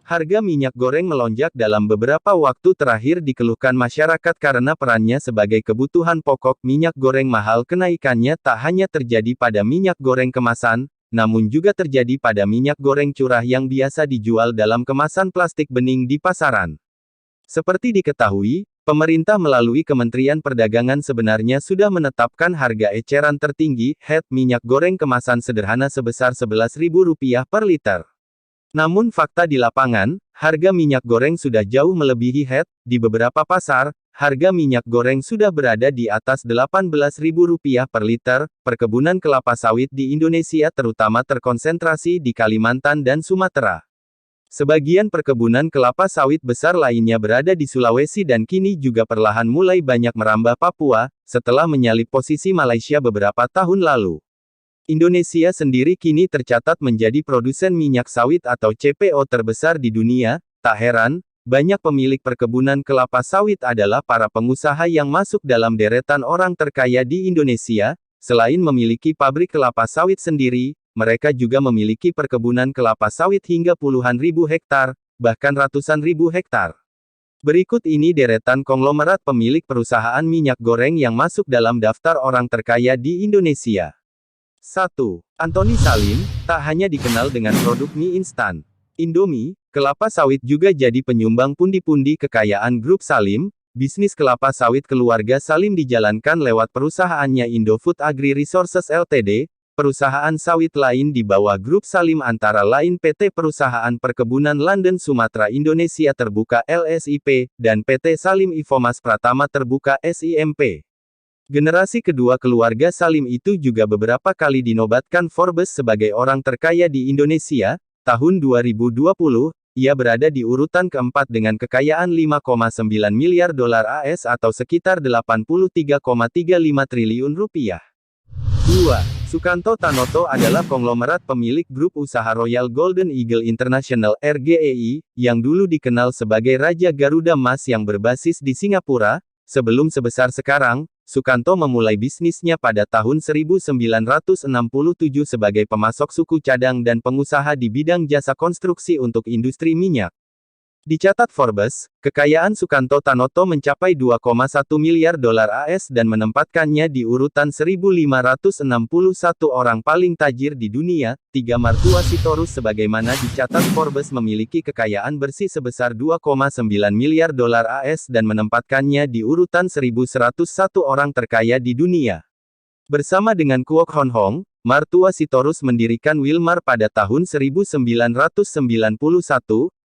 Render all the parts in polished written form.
Harga minyak goreng melonjak dalam beberapa waktu terakhir dikeluhkan masyarakat karena perannya sebagai kebutuhan pokok. Minyak goreng mahal. Kenaikannya tak hanya terjadi pada minyak goreng kemasan, namun juga terjadi pada minyak goreng curah yang biasa dijual dalam kemasan plastik bening di pasaran. Seperti diketahui, pemerintah melalui Kementerian Perdagangan sebenarnya sudah menetapkan harga eceran tertinggi, HET, minyak goreng kemasan sederhana sebesar Rp11.000 per liter. Namun fakta di lapangan, harga minyak goreng sudah jauh melebihi HET. Di beberapa pasar, harga minyak goreng sudah berada di atas Rp18.000 per liter. Perkebunan kelapa sawit di Indonesia terutama terkonsentrasi di Kalimantan dan Sumatera. Sebagian perkebunan kelapa sawit besar lainnya berada di Sulawesi dan kini juga perlahan mulai banyak merambah Papua, setelah menyalip posisi Malaysia beberapa tahun lalu. Indonesia sendiri kini tercatat menjadi produsen minyak sawit atau CPO terbesar di dunia. Tak heran, banyak pemilik perkebunan kelapa sawit adalah para pengusaha yang masuk dalam deretan orang terkaya di Indonesia. Selain memiliki pabrik kelapa sawit sendiri, mereka juga memiliki perkebunan kelapa sawit hingga puluhan ribu hektar, bahkan ratusan ribu hektar. Berikut ini deretan konglomerat pemilik perusahaan minyak goreng yang masuk dalam daftar orang terkaya di Indonesia. 1. Antoni Salim, tak hanya dikenal dengan produk mie instan Indomie, kelapa sawit juga jadi penyumbang pundi-pundi kekayaan grup Salim. Bisnis kelapa sawit keluarga Salim dijalankan lewat perusahaannya Indofood Agri Resources Ltd. Perusahaan sawit lain di bawah grup Salim antara lain PT Perusahaan Perkebunan London Sumatera Indonesia Terbuka LSIP, dan PT Salim Infomas Pratama Terbuka SIMP. Generasi kedua keluarga Salim itu juga beberapa kali dinobatkan Forbes sebagai orang terkaya di Indonesia. Tahun 2020, ia berada di urutan keempat dengan kekayaan $5,9 miliar AS atau sekitar Rp83,35 triliun. 2. Sukanto Tanoto adalah konglomerat pemilik grup usaha Royal Golden Eagle International (RGEI), yang dulu dikenal sebagai Raja Garuda Mas yang berbasis di Singapura. Sebelum sebesar sekarang, Sukanto memulai bisnisnya pada tahun 1967 sebagai pemasok suku cadang dan pengusaha di bidang jasa konstruksi untuk industri minyak. Dicatat Forbes, kekayaan Sukanto Tanoto mencapai $2,1 miliar AS dan menempatkannya di urutan 1561 orang paling tajir di dunia. 3. Martua Sitorus sebagaimana dicatat Forbes memiliki kekayaan bersih sebesar $2,9 miliar AS dan menempatkannya di urutan 1101 orang terkaya di dunia. Bersama dengan Kwok Hon Hong, Martua Sitorus mendirikan Wilmar pada tahun 1991.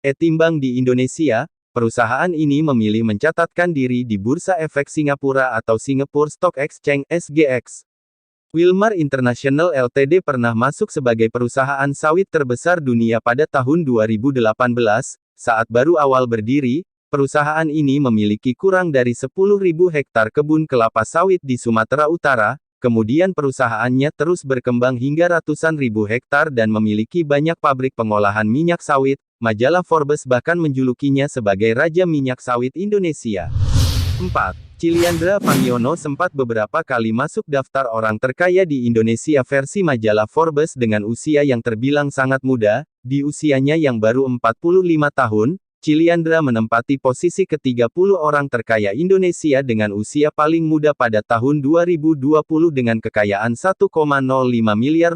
Timbang di Indonesia, perusahaan ini memilih mencatatkan diri di Bursa Efek Singapura atau Singapore Stock Exchange (SGX). Wilmar International Ltd pernah masuk sebagai perusahaan sawit terbesar dunia pada tahun 2018. Saat baru awal berdiri, perusahaan ini memiliki kurang dari 10.000 hektar kebun kelapa sawit di Sumatera Utara. Kemudian perusahaannya terus berkembang hingga ratusan ribu hektar dan memiliki banyak pabrik pengolahan minyak sawit. Majalah Forbes bahkan menjulukinya sebagai Raja Minyak Sawit Indonesia. 4. Ciliandra Pangiono sempat beberapa kali masuk daftar orang terkaya di Indonesia versi majalah Forbes dengan usia yang terbilang sangat muda. Di usianya yang baru 45 tahun, Ciliandra menempati posisi ke-30 orang terkaya Indonesia dengan usia paling muda pada tahun 2020 dengan kekayaan $1,05 miliar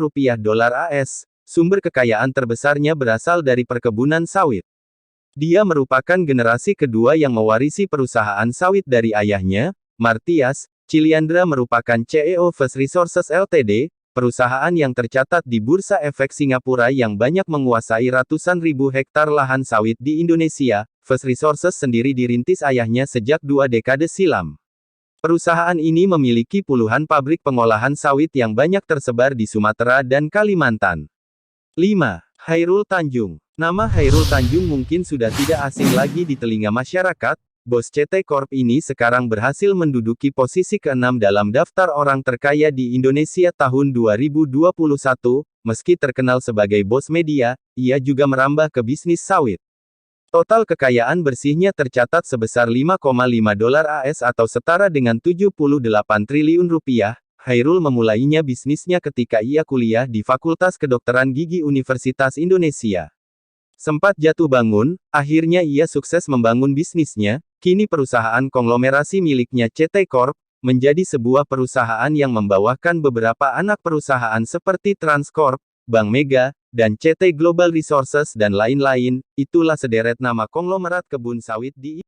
AS. Sumber kekayaan terbesarnya berasal dari perkebunan sawit. Dia merupakan generasi kedua yang mewarisi perusahaan sawit dari ayahnya, Martias. Ciliandra merupakan CEO First Resources Ltd, perusahaan yang tercatat di Bursa Efek Singapura yang banyak menguasai ratusan ribu hektar lahan sawit di Indonesia. First Resources sendiri dirintis ayahnya sejak 2 dekade silam. Perusahaan ini memiliki puluhan pabrik pengolahan sawit yang banyak tersebar di Sumatera dan Kalimantan. 5. Hairul Tanjung. Nama Hairul Tanjung mungkin sudah tidak asing lagi di telinga masyarakat. Bos CT Corp ini sekarang berhasil menduduki posisi ke-6 dalam daftar orang terkaya di Indonesia tahun 2021. Meski terkenal sebagai bos media, ia juga merambah ke bisnis sawit. Total kekayaan bersihnya tercatat sebesar $5,5 AS atau setara dengan Rp78 triliun. Hairul memulainya bisnisnya ketika ia kuliah di Fakultas Kedokteran Gigi Universitas Indonesia. Sempat jatuh bangun, akhirnya ia sukses membangun bisnisnya, kini perusahaan konglomerasi miliknya CT Corp, menjadi sebuah perusahaan yang membawakan beberapa anak perusahaan seperti Transcorp, Bank Mega, dan CT Global Resources dan lain-lain. Itulah sederet nama konglomerat kebun sawit di